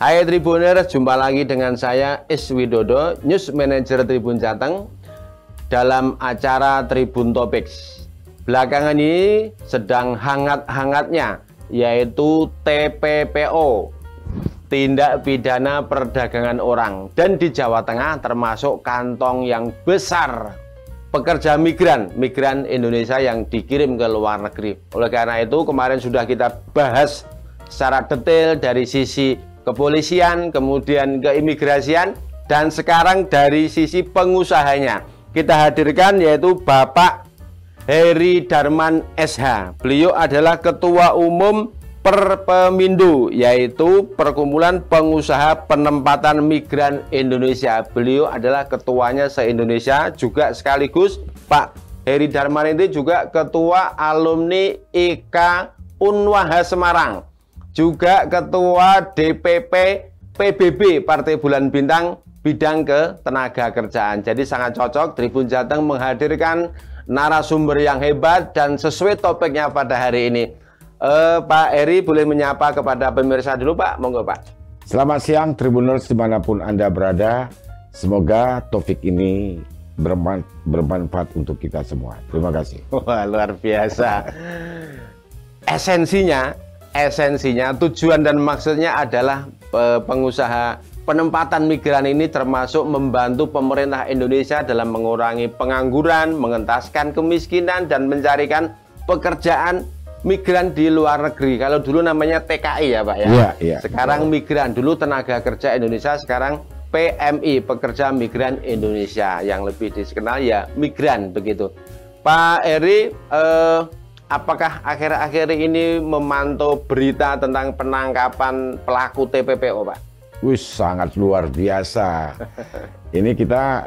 Hai Tribuners, jumpa lagi dengan saya Is Widodo, News Manager Tribun Jateng dalam acara Tribun Topics. Belakangan ini sedang hangat-hangatnya yaitu TPPO, tindak pidana perdagangan orang, dan di Jawa Tengah termasuk kantong yang besar pekerja migran Indonesia yang dikirim ke luar negeri. Oleh karena itu kemarin sudah kita bahas secara detail dari sisi kepolisian, kemudian keimigrasian, dan sekarang dari sisi pengusahanya kita hadirkan yaitu Bapak Heri Darman SH. Beliau adalah Ketua Umum Perpemindo, yaitu Perkumpulan Pengusaha Penempatan Migran Indonesia. Beliau adalah ketuanya se-Indonesia, juga sekaligus Pak Heri Darman itu juga Ketua Alumni IK Unwaha Semarang, juga Ketua DPP PBB Partai Bulan Bintang bidang ketenaga kerjaan. Jadi sangat cocok Tribun Jateng menghadirkan narasumber yang hebat dan sesuai topiknya pada hari ini. Pak Heri boleh menyapa kepada pemirsa dulu Pak, monggo Pak. Selamat siang Tribuners dimanapun Anda berada. Semoga topik ini bermanfaat untuk kita semua. Terima kasih. Wah, luar biasa. Esensinya, tujuan dan maksudnya adalah pengusaha penempatan migran ini termasuk membantu pemerintah Indonesia dalam mengurangi pengangguran, mengentaskan kemiskinan, dan mencarikan pekerjaan migran di luar negeri. Kalau dulu namanya TKI ya Pak ya. Iya. Sekarang migran, dulu tenaga kerja Indonesia, sekarang PMI, pekerja migran Indonesia, yang lebih dikenal ya migran begitu. Pak Heri, apakah akhir-akhir ini memantau berita tentang penangkapan pelaku TPPO, Pak? Wih, sangat luar biasa. Ini kita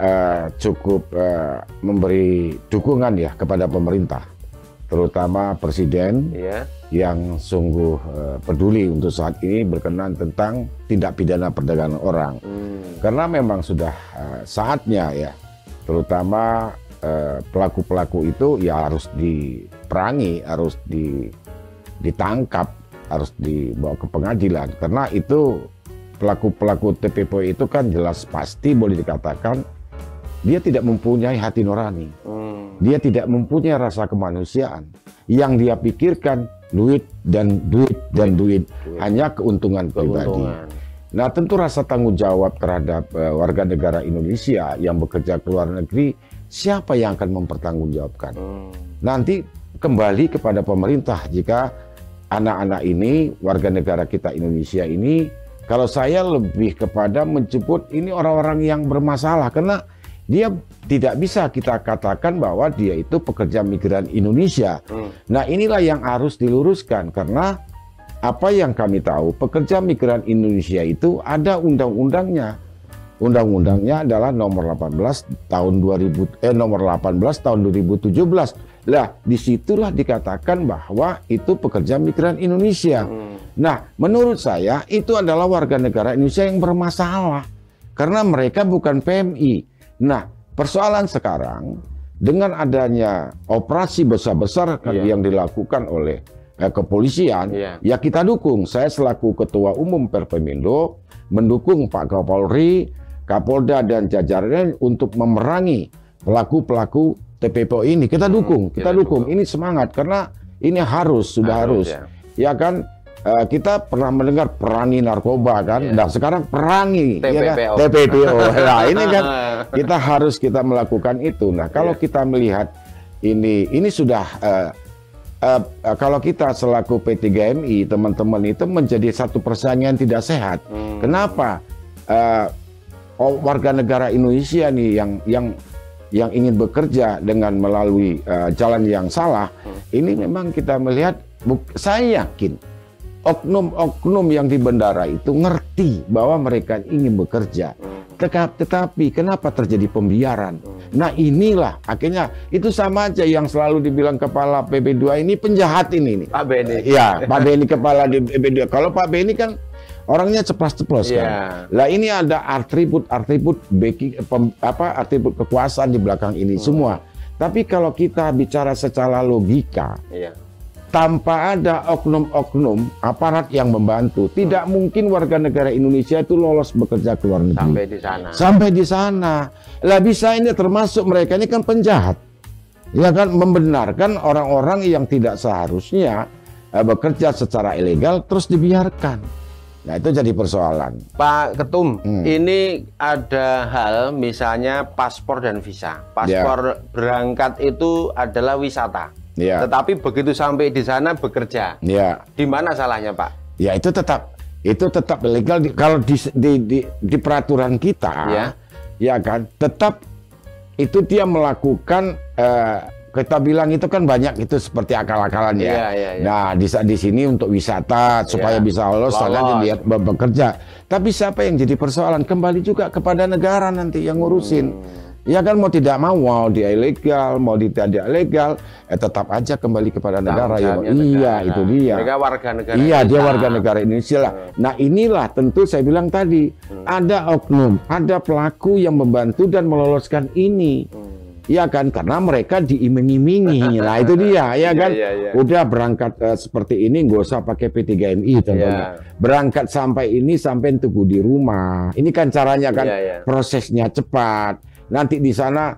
cukup memberi dukungan ya kepada pemerintah, terutama Presiden yang sungguh peduli untuk saat ini berkenan tentang tindak pidana perdagangan orang. Karena memang sudah saatnya ya, terutama pelaku-pelaku itu ya harus diperangi, harus ditangkap, harus dibawa ke pengadilan. Karena itu pelaku-pelaku TPPO itu kan jelas pasti boleh dikatakan dia tidak mempunyai hati nurani. Dia tidak mempunyai rasa kemanusiaan. Yang dia pikirkan duit dan duit. Hanya keuntungan pribadi. Nah, tentu rasa tanggung jawab terhadap warga negara Indonesia yang bekerja ke luar negeri, siapa yang akan mempertanggungjawabkan? Nanti kembali kepada pemerintah jika anak-anak ini, warga negara kita Indonesia ini, kalau saya lebih kepada menyebut ini orang-orang yang bermasalah, karena dia tidak bisa kita katakan bahwa dia itu pekerja migran Indonesia. Nah, inilah yang harus diluruskan, karena apa yang kami tahu, pekerja migran Indonesia itu ada undang-undangnya. Undang-undangnya adalah nomor 18 tahun 2017. Lah, disitulah dikatakan bahwa itu pekerja migran Indonesia. Nah, menurut saya itu adalah warga negara Indonesia yang bermasalah karena mereka bukan PMI. Nah, persoalan sekarang dengan adanya operasi besar-besar yang dilakukan oleh kepolisian, ya kita dukung. Saya selaku Ketua Umum Perpemindo mendukung Pak Kapolri, Kapolda dan jajarannya untuk memerangi pelaku-pelaku TPPO ini. Kita dukung, Ini semangat karena ini sudah harus. Ya kan, kita pernah mendengar perangi narkoba kan. Nah, sekarang perangi TPPO. Nah, ini kan kita melakukan itu. Nah, kalau kita melihat ini sudah kalau kita selaku P3MI, teman-teman itu menjadi satu persaingan tidak sehat. Kenapa? Warga negara Indonesia nih yang ingin bekerja dengan melalui jalan yang salah, ini memang kita melihat, saya yakin oknum-oknum yang di bandara itu ngerti bahwa mereka ingin bekerja. Tetapi kenapa terjadi pembiaran? Nah, inilah akhirnya itu sama aja yang selalu dibilang kepala PP2 ini penjahat ini. Pak Beni. Ya, Pak Beni kepala di PP2. Kalau Pak Beni kan orangnya ceplas-ceplos kan. Lah, ini ada atribut kekuasaan di belakang ini semua. Tapi kalau kita bicara secara logika, tanpa ada oknum-oknum aparat yang membantu, tidak mungkin warga negara Indonesia itu lolos bekerja ke luar negeri. Sampai di sana. Sampai di sana. Lah bisa ini termasuk mereka ini kan penjahat. Ya kan, membenarkan orang-orang yang tidak seharusnya bekerja secara ilegal terus dibiarkan. Nah, itu jadi persoalan. Pak Ketum, ini ada hal misalnya paspor dan visa. Paspor berangkat itu adalah wisata. Tetapi begitu sampai di sana bekerja. Di mana salahnya, Pak? Ya, itu tetap ilegal kalau di peraturan kita. Ya kan, tetap itu dia melakukan kita bilang itu kan banyak itu seperti akal-akalan ya. Nah, di sini untuk wisata supaya bisa lolos karena dilihat bekerja. Tapi siapa yang jadi persoalan? Kembali juga kepada negara nanti yang ngurusin. Ya kan, mau tidak mau dia ilegal, mau tidak ilegal, tetap aja kembali kepada negara. Iya, itu dia. Mereka warga negara. Iya, dia warga negara Indonesia lah. Nah, inilah tentu saya bilang tadi ada oknum, ada pelaku yang membantu dan meloloskan ini. Ya kan, karena mereka diiming-imingi. Nah, itu dia, ya kan. Udah berangkat seperti ini, nggak usah pakai P3MI contohnya. Berangkat sampai ini, sampai tunggu di rumah. Ini kan caranya kan, prosesnya cepat. Nanti di sana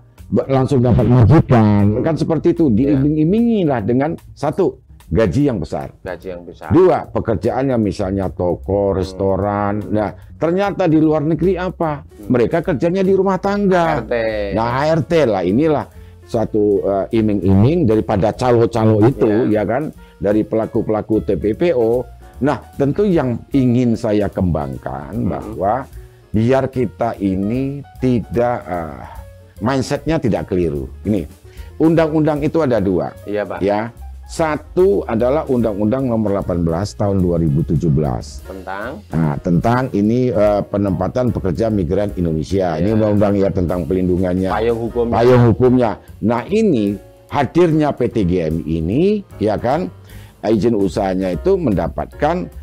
langsung dapat majikan. Kan seperti itu, diiming-imingi lah dengan satu, gaji yang besar. Dua, pekerjaannya misalnya toko, restoran. Nah, ternyata di luar negeri apa? Mereka kerjanya di rumah tangga. Nah, ART lah, inilah suatu iming-iming daripada calo-calo itu, ya kan? Dari pelaku-pelaku TPPO. Nah, tentu yang ingin saya kembangkan bahwa biar kita ini tidak, mindsetnya tidak keliru. Ini, undang-undang itu ada dua. Iya, Pak. Ya. Satu adalah Undang-Undang Nomor 18 Tahun 2017 tentang ini penempatan pekerja migran Indonesia. Ini undang-undang ya tentang pelindungannya, payung hukumnya. Nah, ini hadirnya P3GMI ini, ya kan, izin usahanya itu mendapatkan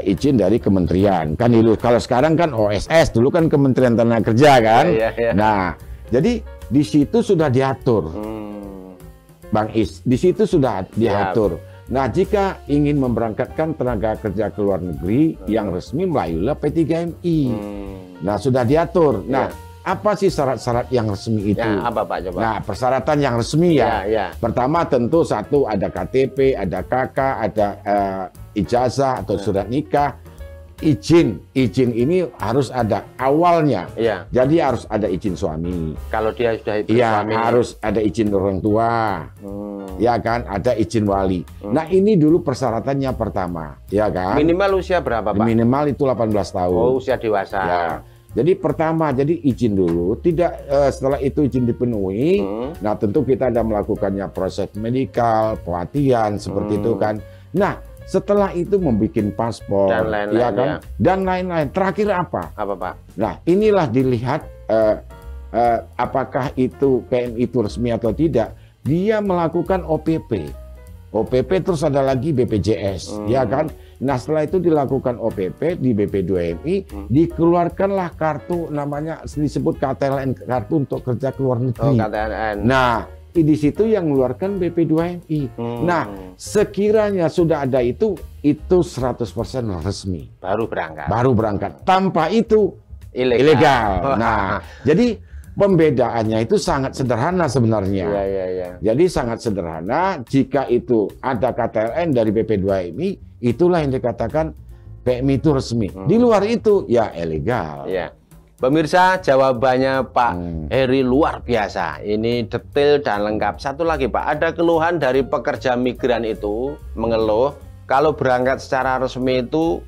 izin dari kementerian. Kan dulu, kalau sekarang kan OSS, dulu kan Kementerian Tenaga Kerja kan. Nah, jadi di situ sudah diatur. Bang Is, di situ sudah diatur. Nah, jika ingin memberangkatkan tenaga kerja ke luar negeri yang resmi melalui P3GMI. Nah, sudah diatur. Nah, apa sih syarat-syarat yang resmi itu? Apa, Pak? Coba. Nah, persyaratan yang resmi pertama tentu satu, ada KTP, ada KK, ada ijazah atau surat nikah. Izin ini harus ada awalnya. Jadi harus ada izin suami. Kalau dia sudah itu suami, harus ada izin orang tua. Ya kan, ada izin wali. Nah, ini dulu persyaratannya pertama, ya kan? Minimal usia berapa, Pak? Minimal itu 18 tahun. Oh, usia dewasa. Ya. Jadi pertama, jadi izin dulu. Tidak setelah itu izin dipenuhi. Nah, tentu kita ada melakukannya proses medikal, pelatihan seperti itu kan. Nah, setelah itu membuat paspor, dan lain-lain, kan? Dan lain-lain. Terakhir apa? Apa, Pak? Nah, inilah dilihat apakah itu PMI itu resmi atau tidak. Dia melakukan OPP. OPP terus ada lagi BPJS, ya kan? Nah, setelah itu dilakukan OPP di BP2MI, dikeluarkanlah kartu namanya disebut KTLN, kartu untuk kerja ke luar negeri. KTLN. Nah, di situ yang mengeluarkan BP2MI. Nah, sekiranya sudah ada itu 100% resmi. Baru berangkat. Baru berangkat. Tanpa itu ilegal. Nah, jadi pembedaannya itu sangat sederhana sebenarnya. Jadi sangat sederhana. Jika itu ada KTLN dari BP2MI, itulah yang dikatakan PMI itu resmi. Di luar itu ya ilegal. Pemirsa, jawabannya Pak Heri luar biasa. Ini detail dan lengkap. Satu lagi, Pak, ada keluhan dari pekerja migran itu mengeluh kalau berangkat secara resmi itu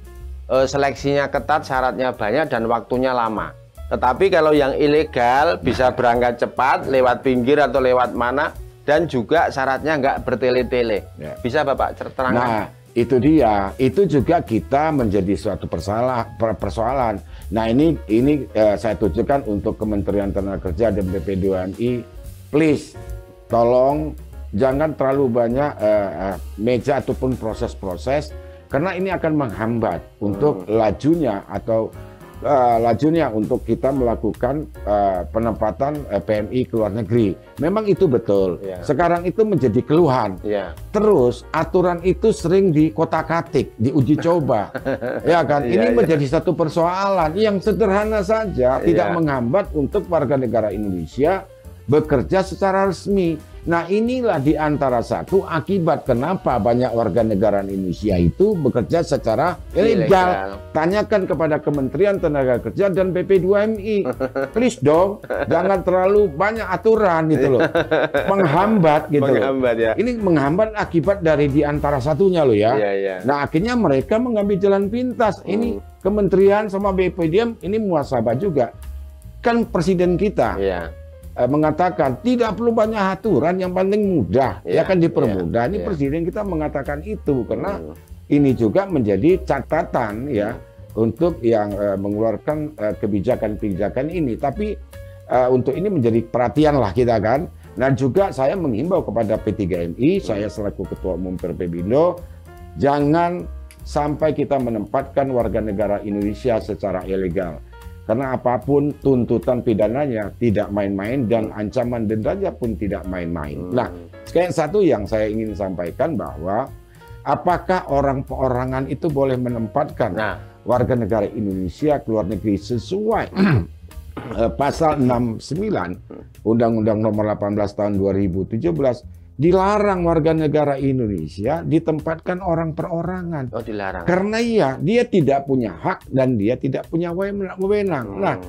seleksinya ketat, syaratnya banyak dan waktunya lama. Tetapi kalau yang ilegal bisa berangkat cepat lewat pinggir atau lewat mana, dan juga syaratnya nggak bertele-tele. Bisa Bapak terangkan? Nah, itu dia. Itu juga kita menjadi suatu persoalan. Nah, ini saya tujukan untuk Kementerian Tenaga Kerja dan BP2MI, please tolong jangan terlalu banyak meja ataupun proses-proses, karena ini akan menghambat untuk lajunya atau lajunya untuk kita melakukan penempatan PMI ke luar negeri. Memang itu betul. Sekarang itu menjadi keluhan. Terus aturan itu sering dikotak-katik, diuji coba. Ya kan? Ini menjadi satu persoalan yang sederhana saja, tidak menghambat untuk warga negara Indonesia bekerja secara resmi. Nah, inilah di antara satu akibat kenapa banyak warga negara Indonesia itu bekerja secara ilegal. Tanyakan kepada Kementerian Tenaga Kerja dan BP2MI. Please dong, jangan terlalu banyak aturan gitu loh. Menghambat gitu loh. Ini menghambat akibat dari di antara satunya loh ya. Nah, akhirnya mereka mengambil jalan pintas. Ini Kementerian sama BP2M ini muhasabah juga. Kan presiden kita mengatakan tidak perlu banyak aturan, yang penting mudah, ya kan dipermudah. Ini presiden kita mengatakan itu karena ini juga menjadi catatan ya untuk yang mengeluarkan kebijakan-kebijakan ini. Tapi untuk ini menjadi perhatian lah kita kan. Nah juga saya menghimbau kepada P3MI, saya selaku Ketua Umum Perpebindo, jangan sampai kita menempatkan warga negara Indonesia secara ilegal. Karena apapun tuntutan pidananya tidak main-main dan ancaman dendanya pun tidak main-main. Nah, sekarang satu yang saya ingin sampaikan bahwa apakah orang perorangan itu boleh menempatkan warga negara Indonesia ke luar negeri sesuai pasal 69 Undang-Undang Nomor 18 Tahun 2017, dilarang warga negara Indonesia ditempatkan orang perorangan. Oh, dilarang. Karena dia tidak punya hak dan dia tidak punya wewenang. Nah,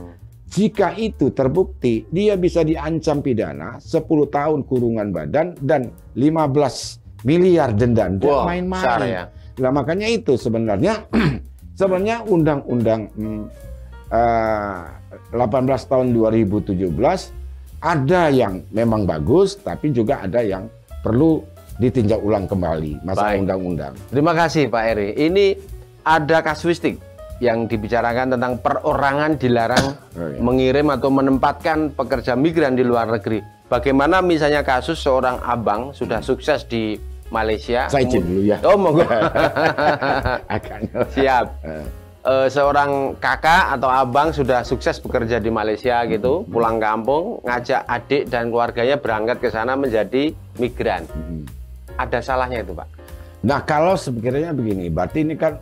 jika itu terbukti, dia bisa diancam pidana 10 tahun kurungan badan dan 15 miliar denda. Tidak main-main. Nah, makanya itu sebenarnya Undang-Undang 18 tahun 2017 ada yang memang bagus, tapi juga ada yang perlu ditinjau ulang kembali masalah undang-undang. Terima kasih Pak Eri. Ini ada kasuistik yang dibicarakan tentang perorangan dilarang mengirim atau menempatkan pekerja migran di luar negeri. Bagaimana misalnya kasus seorang abang sudah sukses di Malaysia. Saya izin dulu ya. Oh monggo. Siap. Seorang kakak atau abang sudah sukses bekerja di Malaysia gitu, pulang kampung, ngajak adik dan keluarganya berangkat ke sana menjadi migran. Ada salahnya itu, Pak? Nah, kalau sekiranya begini, berarti ini kan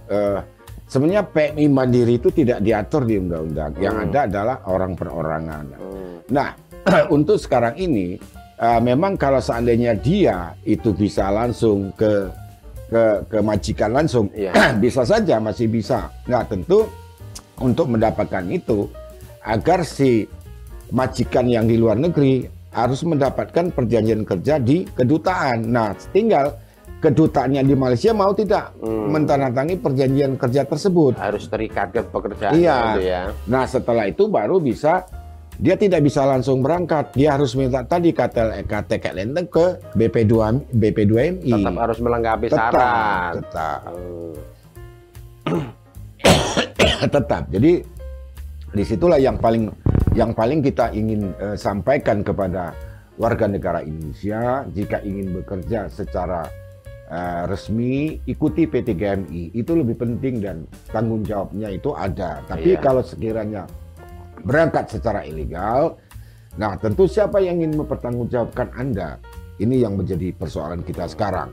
sebenarnya PMI Mandiri itu tidak diatur di undang-undang. Yang ada adalah orang perorangan. Nah, untuk sekarang ini memang kalau seandainya dia itu bisa langsung ke majikan langsung, bisa saja, masih bisa. Nah, tentu untuk mendapatkan itu, agar si majikan yang di luar negeri harus mendapatkan perjanjian kerja di kedutaan. Nah, tinggal kedutaannya di Malaysia mau tidak menandatangani perjanjian kerja tersebut. Harus terikat ke pekerjaan. Iya. Gitu ya. Nah, setelah itu baru bisa. Dia tidak bisa langsung berangkat, dia harus minta tadi KTK ke BP2MI. Tetap harus melengkapi syarat. Tetap. Jadi disitulah yang paling kita ingin sampaikan kepada warga negara Indonesia, jika ingin bekerja secara resmi, ikuti P3MI. Itu lebih penting dan tanggung jawabnya itu ada. Tapi kalau sekiranya berangkat secara ilegal, nah tentu siapa yang ingin mempertanggungjawabkan Anda? Ini yang menjadi persoalan kita sekarang.